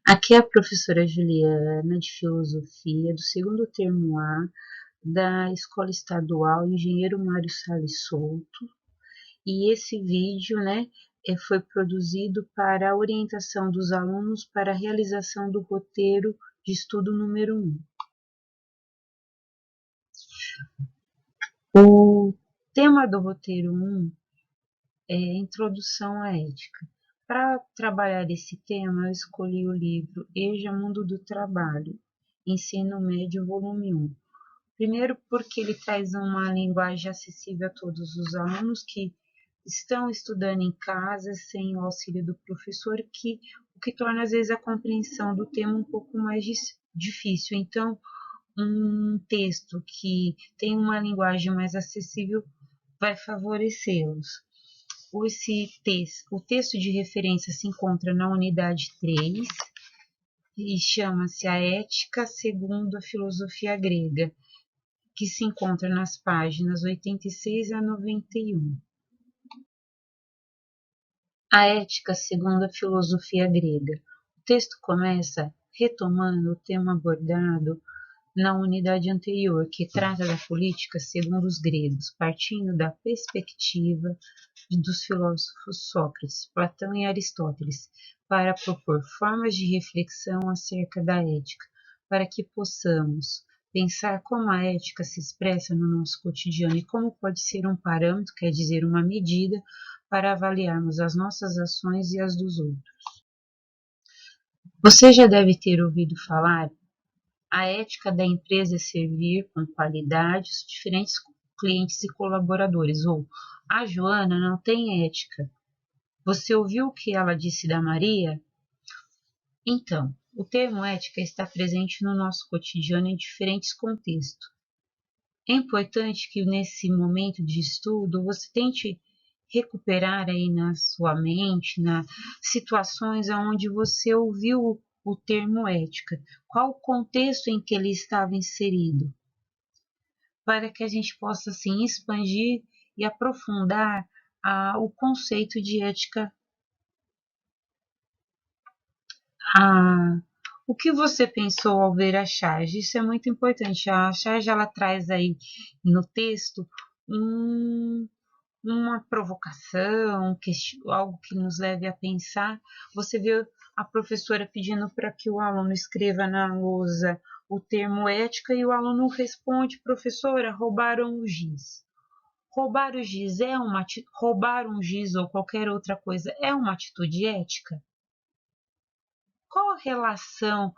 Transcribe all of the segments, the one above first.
Aqui é a professora Juliana, de Filosofia, do segundo termo A, da Escola Estadual Engenheiro Mário Salles Souto. E esse vídeo, foi produzido para a orientação dos alunos para a realização do roteiro de estudo número 1. O tema do roteiro 1 é Introdução à Ética. Para trabalhar esse tema, eu escolhi o livro EJA Mundo do Trabalho, Ensino Médio, volume 1. Primeiro, porque ele traz uma linguagem acessível a todos os alunos que estão estudando em casa, sem o auxílio do professor, o que torna, às vezes, a compreensão do tema um pouco mais difícil. Então, um texto que tem uma linguagem mais acessível vai favorecê-los. O texto de referência se encontra na unidade 3 e chama-se A Ética segundo a Filosofia Grega, que se encontra nas páginas 86 a 91. A Ética segundo a Filosofia Grega. O texto começa retomando o tema abordado na unidade anterior, que trata da política segundo os gregos, partindo da perspectiva dos filósofos Sócrates, Platão e Aristóteles, para propor formas de reflexão acerca da ética, para que possamos pensar como a ética se expressa no nosso cotidiano e como pode ser um parâmetro, quer dizer, uma medida, para avaliarmos as nossas ações e as dos outros. Você já deve ter ouvido falar: a ética da empresa é servir com qualidade os diferentes clientes e colaboradores, ou a Joana não tem ética. Você ouviu o que ela disse da Maria? Então, o termo ética está presente no nosso cotidiano em diferentes contextos. É importante que nesse momento de estudo você tente recuperar aí na sua mente, nas situações onde você ouviu o termo ética, qual o contexto em que ele estava inserido, para que a gente possa assim expandir e aprofundar o conceito de ética. O que você pensou ao ver a charge? Isso é muito importante. A charge ela traz aí no texto uma provocação, algo que nos leve a pensar. Você vê a professora pedindo para que o aluno escreva na lousa o termo ética e o aluno responde: professora, roubaram o giz. Roubar o giz roubar um giz ou qualquer outra coisa é uma atitude ética? Qual a relação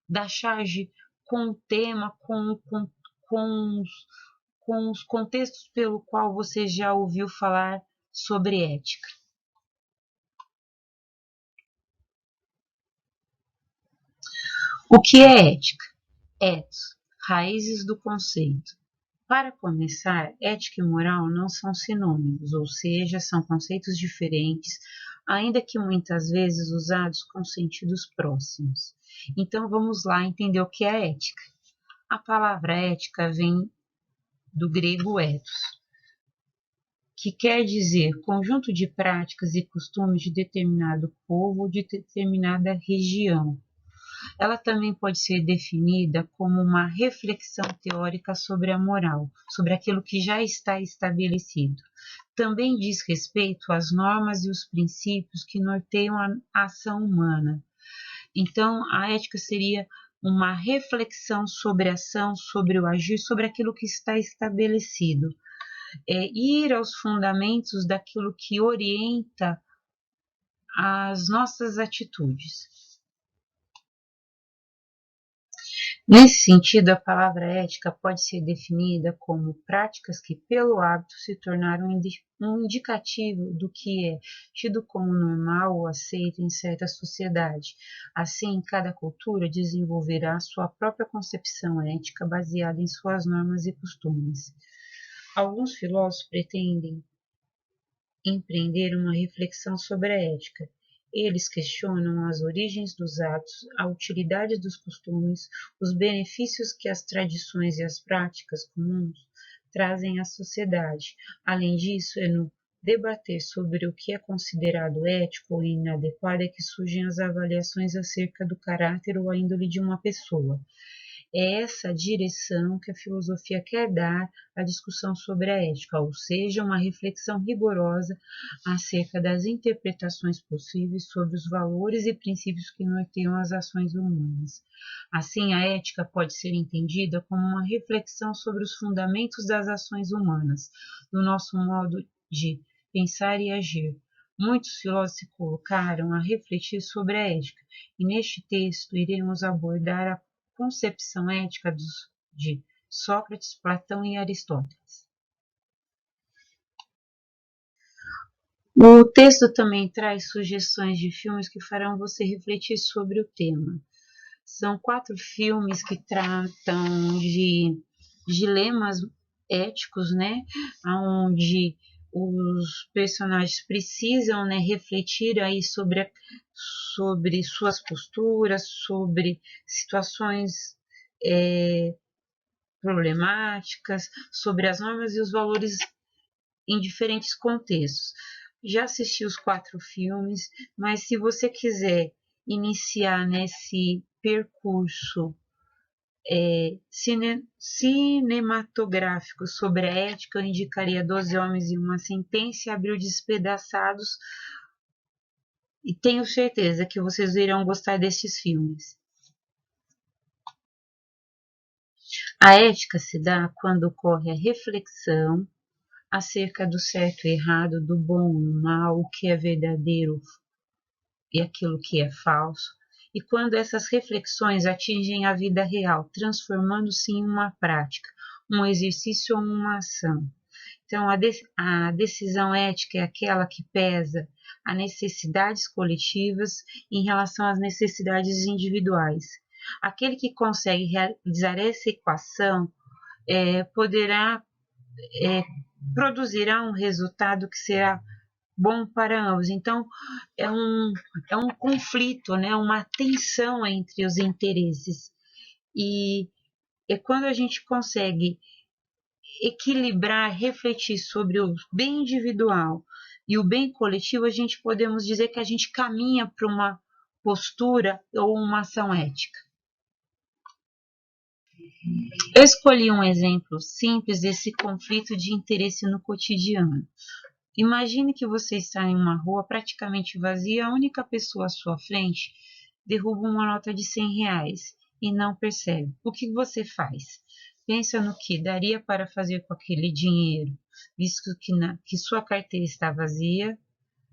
da charge com o tema, com, com os contextos pelo qual você já ouviu falar sobre ética? O que é ética? Ethos, raízes do conceito. Para começar, ética e moral não são sinônimos, ou seja, são conceitos diferentes, ainda que muitas vezes usados com sentidos próximos. Então vamos lá entender o que é ética. A palavra ética vem do grego ethos, que quer dizer conjunto de práticas e costumes de determinado povo ou de determinada região. Ela também pode ser definida como uma reflexão teórica sobre a moral, sobre aquilo que já está estabelecido. Também diz respeito às normas e os princípios que norteiam a ação humana. Então, a ética seria uma reflexão sobre a ação, sobre o agir, sobre aquilo que está estabelecido. Ir aos fundamentos daquilo que orienta as nossas atitudes. Nesse sentido, a palavra ética pode ser definida como práticas que, pelo hábito, se tornaram um indicativo do que é tido como normal ou aceito em certa sociedade. Assim, cada cultura desenvolverá sua própria concepção ética baseada em suas normas e costumes. Alguns filósofos pretendem empreender uma reflexão sobre a ética. Eles questionam as origens dos atos, a utilidade dos costumes, os benefícios que as tradições e as práticas comuns trazem à sociedade. Além disso, debater sobre o que é considerado ético ou inadequado é que surgem as avaliações acerca do caráter ou a índole de uma pessoa. É essa a direção que a filosofia quer dar à discussão sobre a ética, ou seja, uma reflexão rigorosa acerca das interpretações possíveis sobre os valores e princípios que norteiam as ações humanas. Assim, a ética pode ser entendida como uma reflexão sobre os fundamentos das ações humanas, do nosso modo de pensar e agir. Muitos filósofos se colocaram a refletir sobre a ética, e neste texto iremos abordar a concepção ética de Sócrates, Platão e Aristóteles. O texto também traz sugestões de filmes que farão você refletir sobre o tema. São 4 filmes que tratam de dilemas éticos, né? Onde os personagens precisam, né, refletir aí sobre suas posturas, sobre situações problemáticas, sobre as normas e os valores em diferentes contextos. Já assisti os 4 filmes, mas se você quiser iniciar nesse percurso cinematográfico sobre a ética, eu indicaria 12 Homens e uma Sentença e Abril Despedaçados, e tenho certeza que vocês irão gostar destes filmes. A ética se dá quando ocorre a reflexão acerca do certo e errado, do bom e do mal, o que é verdadeiro e aquilo que é falso, e quando essas reflexões atingem a vida real, transformando-se em uma prática, um exercício ou uma ação. Então, a decisão ética é aquela que pesa as necessidades coletivas em relação às necessidades individuais. Aquele que consegue realizar essa equação poderá produzirá um resultado que será bom para ambos. Então, é um conflito, né? Uma tensão entre os interesses. E é quando a gente consegue equilibrar, refletir sobre o bem individual e o bem coletivo, a gente podemos dizer que a gente caminha para uma postura ou uma ação ética. Eu escolhi um exemplo simples desse conflito de interesse no cotidiano. Imagine que você está em uma rua praticamente vazia e a única pessoa à sua frente derruba uma nota de R$ 100 e não percebe. O que você faz? Pensa no que daria para fazer com aquele dinheiro, visto que sua carteira está vazia,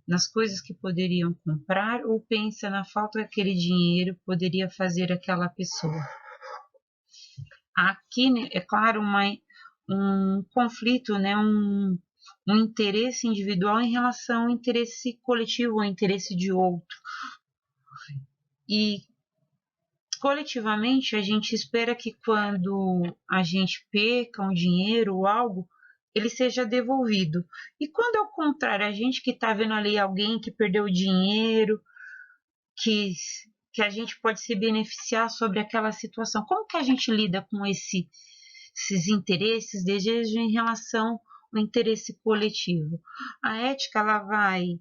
nas coisas que poderiam comprar, ou pensa na falta daquele dinheiro poderia fazer aquela pessoa. Aqui, né, é claro, um conflito, né, um interesse individual em relação ao interesse coletivo, ao interesse de outro. E coletivamente a gente espera que quando a gente perca um dinheiro ou algo, ele seja devolvido. E quando é o contrário, a gente que está vendo ali alguém que perdeu o dinheiro, que, que a gente pode se beneficiar sobre aquela situação, como que a gente lida com esses interesses, desejos em relação ao interesse coletivo? A ética ela vai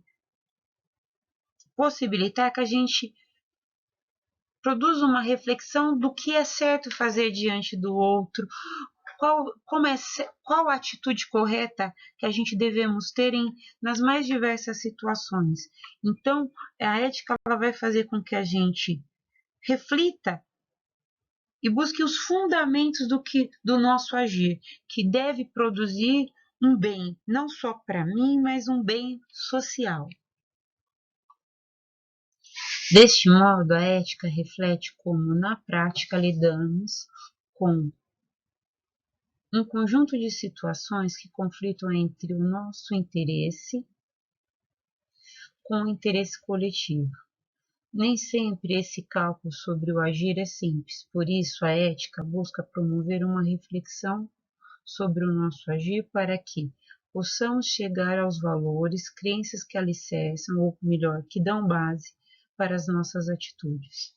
possibilitar que a gente produza uma reflexão do que é certo fazer diante do outro, qual a atitude correta que a gente devemos ter nas mais diversas situações. Então, a ética ela vai fazer com que a gente reflita e busque os fundamentos do nosso agir, que deve produzir um bem, não só para mim, mas um bem social. Deste modo, a ética reflete como, na prática, lidamos com um conjunto de situações que conflitam entre o nosso interesse com o interesse coletivo. Nem sempre esse cálculo sobre o agir é simples, por isso a ética busca promover uma reflexão sobre o nosso agir para que possamos chegar aos valores, crenças que alicerçam, ou melhor, que dão base para as nossas atitudes.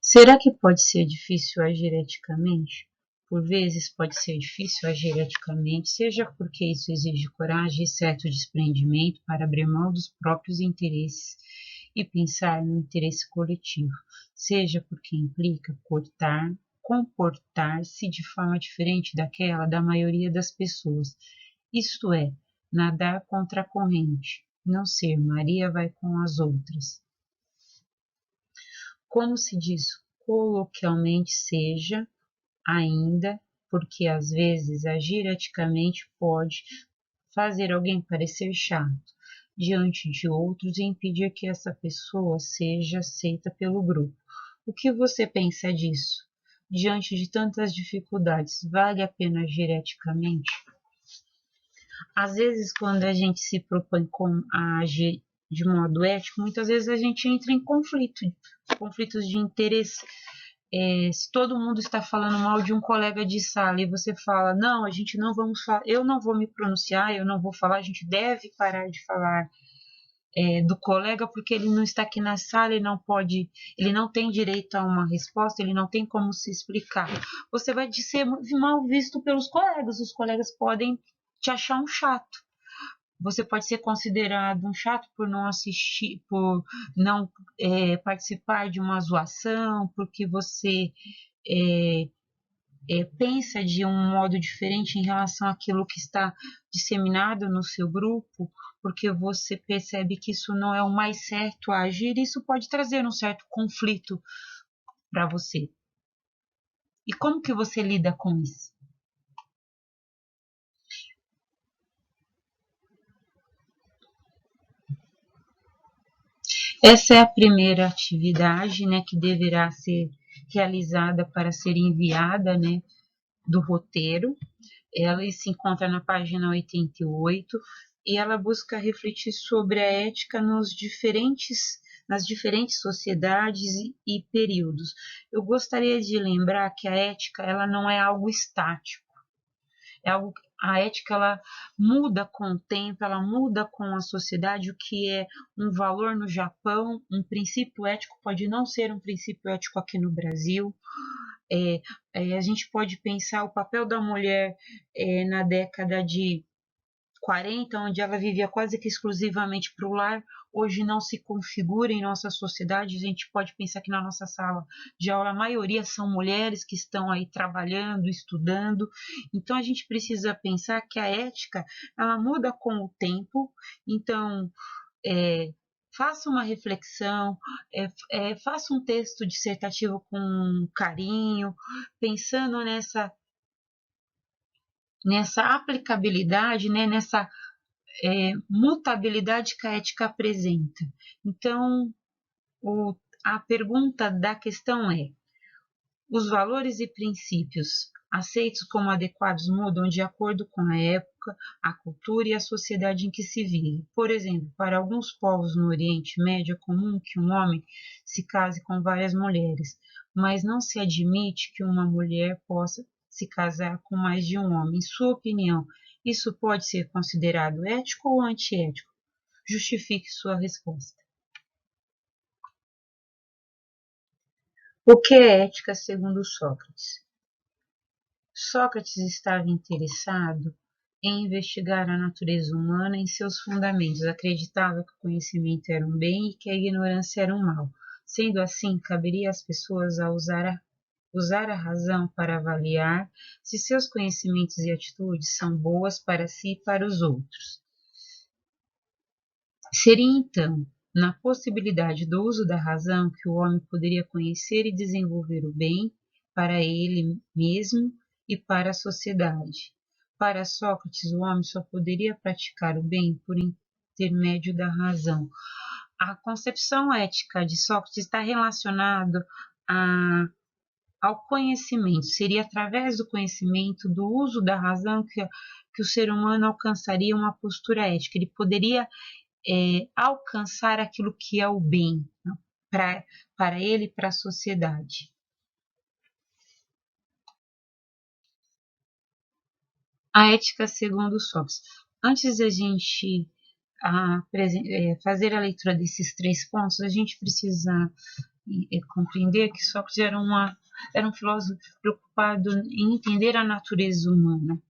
Será que pode ser difícil agir eticamente? Por vezes pode ser difícil agir eticamente, seja porque isso exige coragem e certo desprendimento para abrir mão dos próprios interesses e pensar no interesse coletivo, seja porque implica comportar-se de forma diferente daquela da maioria das pessoas, isto é, nadar contra a corrente, não ser Maria vai com as outras. Como se diz coloquialmente, seja ainda, porque às vezes agir eticamente pode fazer alguém parecer chato diante de outros e impedir que essa pessoa seja aceita pelo grupo. O que você pensa disso? Diante de tantas dificuldades, vale a pena agir eticamente? Às vezes, quando a gente se propõe a agir de modo ético, muitas vezes a gente entra em conflitos de interesse. Se todo mundo está falando mal de um colega de sala e você fala, não, a gente não vamos falar, eu não vou me pronunciar, eu não vou falar, a gente deve parar de falar do colega porque ele não está aqui na sala, ele não tem direito a uma resposta, ele não tem como se explicar. Você vai ser mal visto pelos colegas, os colegas podem te achar um chato. Você pode ser considerado um chato por não assistir, por não participar de uma zoação, porque você pensa de um modo diferente em relação àquilo que está disseminado no seu grupo, porque você percebe que isso não é o mais certo a agir, isso pode trazer um certo conflito para você. E como que você lida com isso? Essa é a primeira atividade, né, que deverá ser realizada para ser enviada, né, do roteiro. Ela se encontra na página 88 e ela busca refletir sobre a ética nas diferentes sociedades e períodos. Eu gostaria de lembrar que a ética ela não é algo estático. A ética ela muda com o tempo, ela muda com a sociedade. O que é um valor no Japão, um princípio ético pode não ser um princípio ético aqui no Brasil. A gente pode pensar o papel da mulher na década de 40, onde ela vivia quase que exclusivamente para o lar, hoje não se configura em nossa sociedade. A gente pode pensar que na nossa sala de aula a maioria são mulheres que estão aí trabalhando, estudando. Então a gente precisa pensar que a ética ela muda com o tempo. Então faça uma reflexão, faça um texto dissertativo com carinho, pensando nessa aplicabilidade, né, nessa mutabilidade que a ética apresenta. Então, a pergunta da questão é: os valores e princípios aceitos como adequados mudam de acordo com a época, a cultura e a sociedade em que se vive. Por exemplo, para alguns povos no Oriente Médio é comum que um homem se case com várias mulheres, mas não se admite que uma mulher possa se casar com mais de um homem. Em sua opinião, isso pode ser considerado ético ou antiético? Justifique sua resposta. O que é ética segundo Sócrates? Sócrates estava interessado em investigar a natureza humana em seus fundamentos. Acreditava que o conhecimento era um bem e que a ignorância era um mal. Sendo assim, caberia às pessoas usar a razão para avaliar se seus conhecimentos e atitudes são boas para si e para os outros. Seria então na possibilidade do uso da razão que o homem poderia conhecer e desenvolver o bem para ele mesmo e para a sociedade. Para Sócrates, o homem só poderia praticar o bem por intermédio da razão. A concepção ética de Sócrates está relacionada ao conhecimento. Seria através do conhecimento, do uso da razão, que o ser humano alcançaria uma postura ética. Ele poderia alcançar aquilo que é o bem, né, para ele e para a sociedade. A ética segundo Sócrates. Antes da gente fazer a leitura desses 3 pontos, a gente precisa compreender que Sócrates era um filósofo preocupado em entender a natureza humana.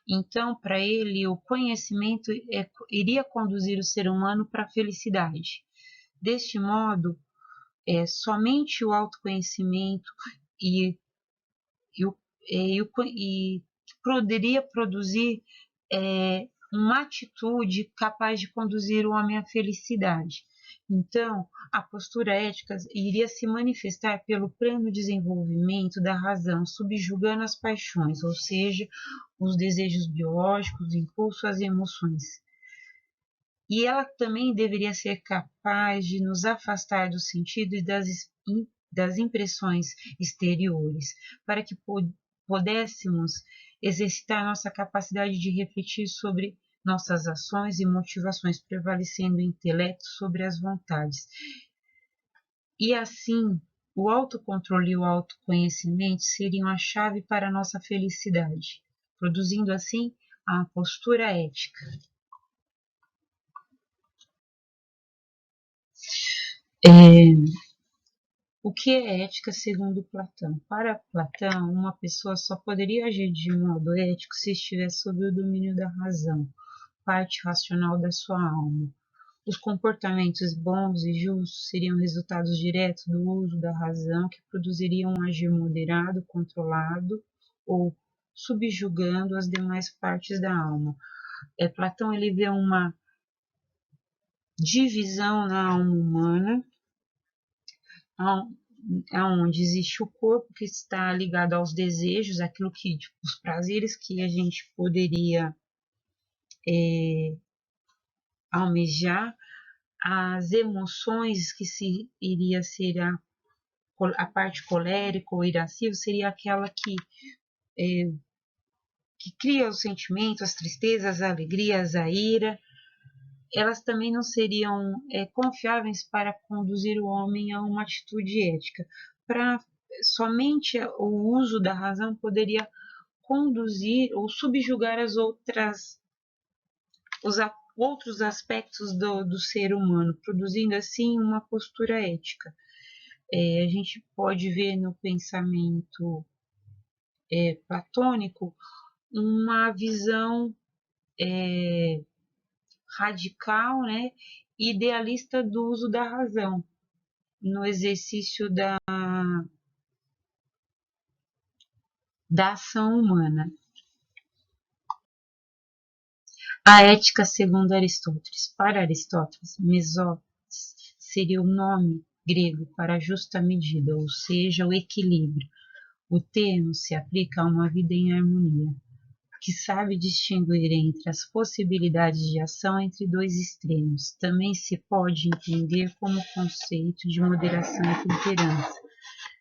Então, para ele, o conhecimento iria conduzir o ser humano para a felicidade. Deste modo, somente o autoconhecimento e, poderia produzir uma atitude capaz de conduzir o homem à felicidade. Então, a postura ética iria se manifestar pelo pleno desenvolvimento da razão, subjugando as paixões, ou seja, os desejos biológicos, o impulso, as emoções. E ela também deveria ser capaz de nos afastar do sentido e das impressões exteriores, para que pudéssemos exercitar nossa capacidade de refletir sobre nossas ações e motivações, prevalecendo o intelecto sobre as vontades. E assim, o autocontrole e o autoconhecimento seriam a chave para a nossa felicidade, produzindo assim a postura ética. O que é ética segundo Platão? Para Platão, uma pessoa só poderia agir de modo ético se estivesse sob o domínio da razão, parte racional da sua alma. Os comportamentos bons e justos seriam resultados diretos do uso da razão, que produziriam um agir moderado, controlado ou subjugando as demais partes da alma. Platão ele vê uma divisão na alma humana, onde existe o corpo que está ligado aos desejos, aquilo que, os prazeres que a gente poderia almejar, as emoções que iria ser a parte colérica ou irascível, seria aquela que cria os sentimentos, as tristezas, as alegrias, a ira. Elas também não seriam confiáveis para conduzir o homem a uma atitude ética. Somente o uso da razão poderia conduzir ou subjugar os outros aspectos do ser humano, produzindo assim uma postura ética. A gente pode ver no pensamento platônico uma visão radical, né, idealista do uso da razão no exercício da ação humana. A ética segundo Aristóteles. Para Aristóteles, mesóteses seria o nome grego para justa medida, ou seja, o equilíbrio. O termo se aplica a uma vida em harmonia, que sabe distinguir entre as possibilidades de ação entre dois extremos. Também se pode entender como conceito de moderação e temperança.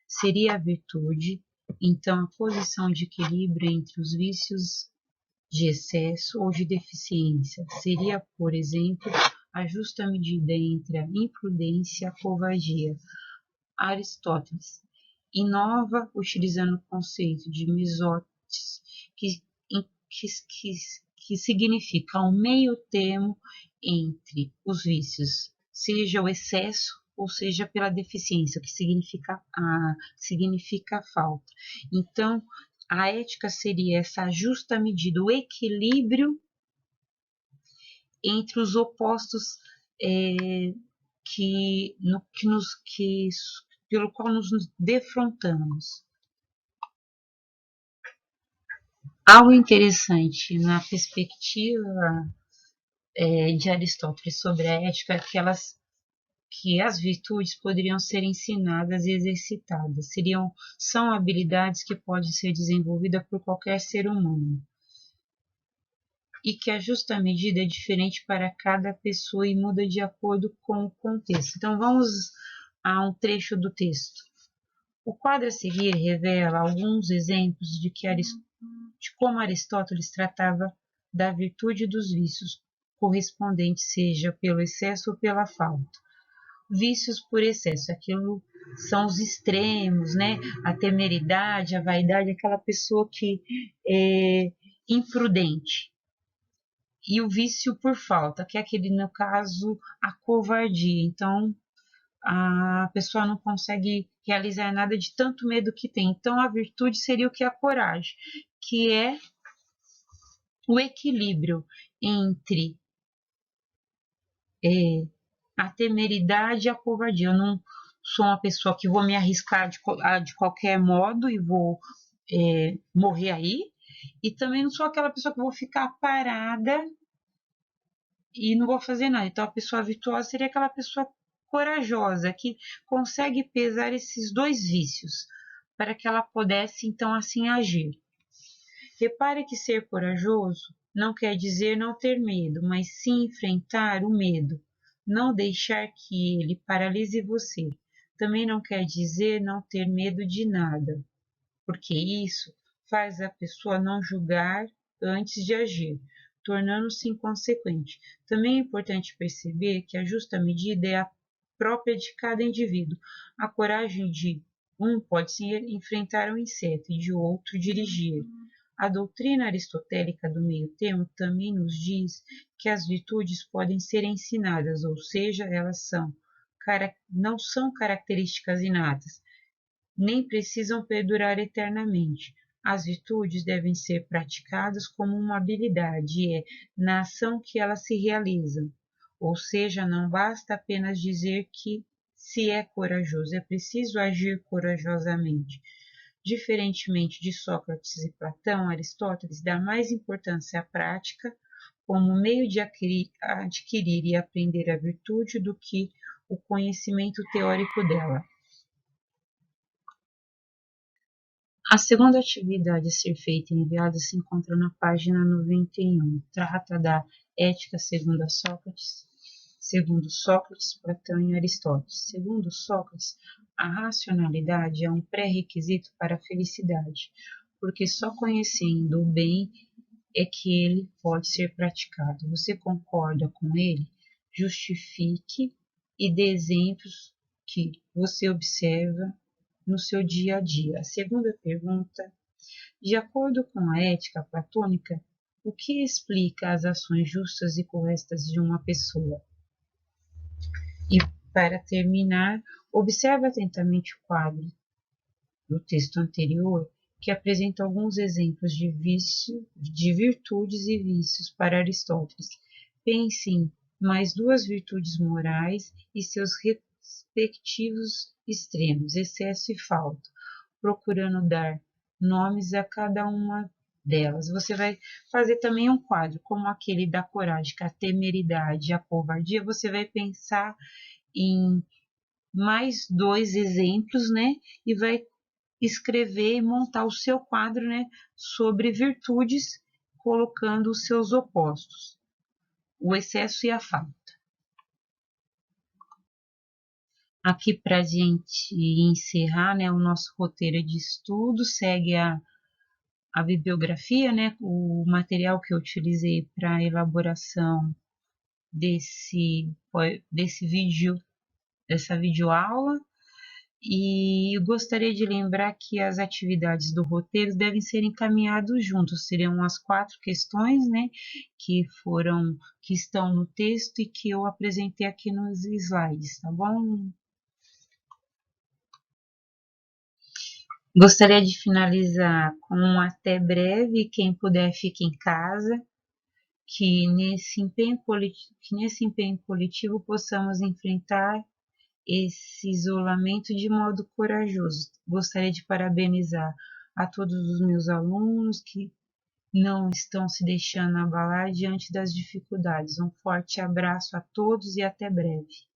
Seria a virtude, então, a posição de equilíbrio entre os vícios de excesso ou de deficiência. Seria, por exemplo, a justa medida entre a imprudência e a covardia. Aristóteles inova utilizando o conceito de mesóteses, que significa um meio termo entre os vícios, seja o excesso ou seja pela deficiência, que significa a falta. Então, a ética seria essa justa medida, o equilíbrio entre os opostos pelo qual nos defrontamos. Algo interessante na perspectiva de Aristóteles sobre a ética é que as virtudes poderiam ser ensinadas e exercitadas, são habilidades que podem ser desenvolvidas por qualquer ser humano, e que a justa medida é diferente para cada pessoa e muda de acordo com o contexto. Então vamos a um trecho do texto. O quadro a seguir revela alguns exemplos de como Aristóteles tratava da virtude e dos vícios correspondentes, seja pelo excesso ou pela falta. Vícios por excesso, aquilo são os extremos, né? A temeridade, a vaidade, aquela pessoa que é imprudente. E o vício por falta, que é aquele, no caso, a covardia. Então, a pessoa não consegue realizar nada de tanto medo que tem. Então, a virtude seria o que? A coragem, que é o equilíbrio entre a temeridade e a covardia. Eu não sou uma pessoa que vou me arriscar de qualquer modo e vou morrer aí, e também não sou aquela pessoa que vou ficar parada e não vou fazer nada. Então, a pessoa virtuosa seria aquela pessoa corajosa, que consegue pesar esses dois vícios, para que ela pudesse, então, assim agir. Repare que ser corajoso não quer dizer não ter medo, mas sim enfrentar o medo, não deixar que ele paralise você. Também não quer dizer não ter medo de nada, porque isso faz a pessoa não julgar antes de agir, tornando-se inconsequente. Também é importante perceber que a justa medida é a própria de cada indivíduo. A coragem de um pode sim enfrentar um inseto e de outro dirigir. A doutrina aristotélica do meio-termo também nos diz que as virtudes podem ser ensinadas, ou seja, elas não são características inatas, nem precisam perdurar eternamente. As virtudes devem ser praticadas como uma habilidade, e é na ação que elas se realizam. Ou seja, não basta apenas dizer que se é corajoso, é preciso agir corajosamente. Diferentemente de Sócrates e Platão, Aristóteles dá mais importância à prática como meio de adquirir e aprender a virtude do que o conhecimento teórico dela. A segunda atividade a ser feita e enviada se encontra na página 91. Trata da ética segundo Sócrates, Platão e Aristóteles. Segundo Sócrates, a racionalidade é um pré-requisito para a felicidade, porque só conhecendo o bem é que ele pode ser praticado. Você concorda com ele? Justifique e dê exemplos que você observa no seu dia a dia. A segunda pergunta: de acordo com a ética platônica, o que explica as ações justas e corretas de uma pessoa? E, para terminar, observe atentamente o quadro do texto anterior, que apresenta alguns exemplos de virtudes e vícios para Aristóteles. Pense em mais duas virtudes morais e seus respectivos extremos, excesso e falta, procurando dar nomes a cada uma delas. Você vai fazer também um quadro, como aquele da coragem, que a temeridade e a covardia. Você vai pensar em mais dois exemplos, né? E vai escrever e montar o seu quadro, né? Sobre virtudes, colocando os seus opostos, o excesso e a falta. Aqui para a gente encerrar, né? O nosso roteiro de estudo segue a bibliografia, né, o material que eu utilizei para a elaboração desse vídeo, dessa videoaula, e eu gostaria de lembrar que as atividades do roteiro devem ser encaminhadas juntos, seriam as 4 questões, né, que estão no texto e que eu apresentei aqui nos slides, tá bom? Gostaria de finalizar com um até breve, quem puder fique em casa, que nesse empenho coletivo possamos enfrentar esse isolamento de modo corajoso. Gostaria de parabenizar a todos os meus alunos que não estão se deixando abalar diante das dificuldades. Um forte abraço a todos e até breve.